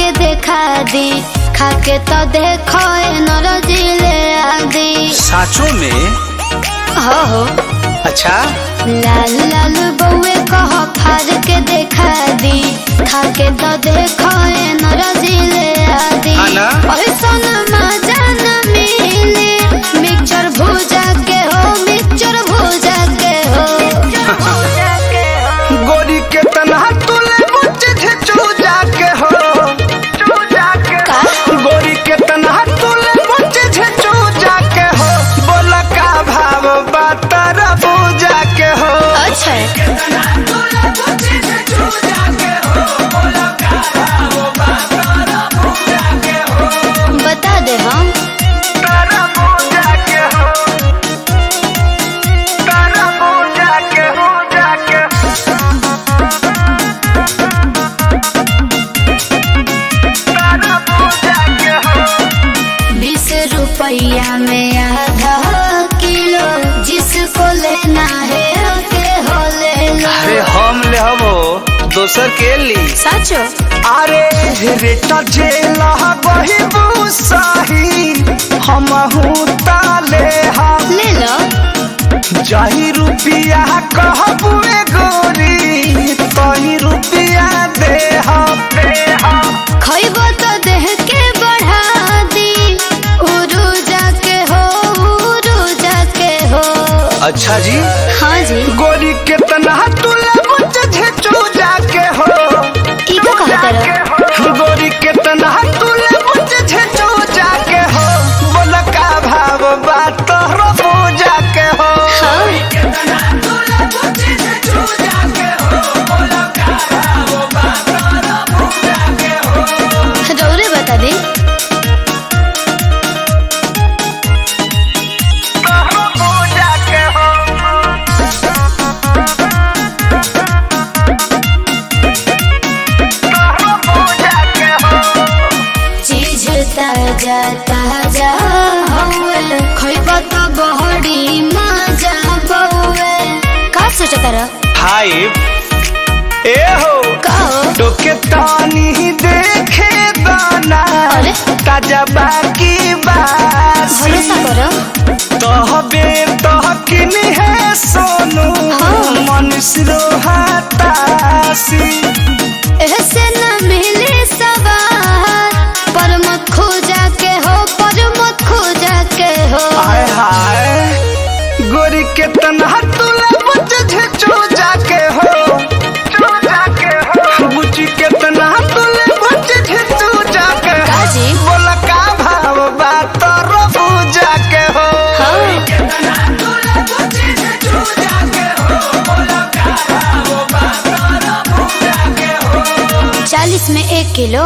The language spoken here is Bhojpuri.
के देखा दी, खाके तो देखो एनर्जी ले आदि। साचो में? हो अच्छा लाल लाल बउए कह फाड़ के देखा दी, खाके तो देखो एनर्जी ले आदि। ऐसन मजा न मिले मिक्सचर भुजा के हो, मिक्सचर भुजा के हो। गोरी के तनहा तुले मुझे चूजा के हो, चूजा के गोरी के तनहा तुले मुझे चूजा के हो। बोला का भाव बातर पूजा के हो। अच्छा बता दे हम तारा पूजा के हो, तारा पूजा के हो जाके। 20 रुपया में आधा किलो, जिसको लेना है के हो ले लो। अरे हम ले हबो दोसर के ली। साचो अरे रेटा जेला बही बुसाही हम ताले हम ले लो। जाही रुपिया कहबुए गोरी तही रुपिया दे हम खइबो तो देह के बढ़ा दी, उरू जाके हो, उरू जाके हो। अच्छा जी हाँ जी गोरी के तनहा तुले मुझे चूजा के हो। ई का कहता रहो? गोरी के तनहा तुले मुझे चूजा के हो। बोला का भाव बात तोहरो पूजा के हो। रौरे बता दी तोहरो पूजा के हो। तोहरो पूजा के हो। चीज ताजा ताजा हवे, खइबो तो बहड़ी मजा बउए। का सोचता रह? हाय ए हो कहो डोके तानी देखे दाना अरे? ताजा बाकी बासी भरोसा करो तहबे तहकिन है सोनू हाँ। मनुष्य हातासी। ऐसे न मिले सवार, पर मत खोजा के हो, पर मत खोजा के हो। हाय हाय गोरी के तनहा तुला मुझे चूजा के हो, चूजा के हो। बुची के तनहा तुले मुझे चूजा के हो। काजी? बोला का भाव बात तोरो पूजा के हो। हाँ 40 में 1 किलो।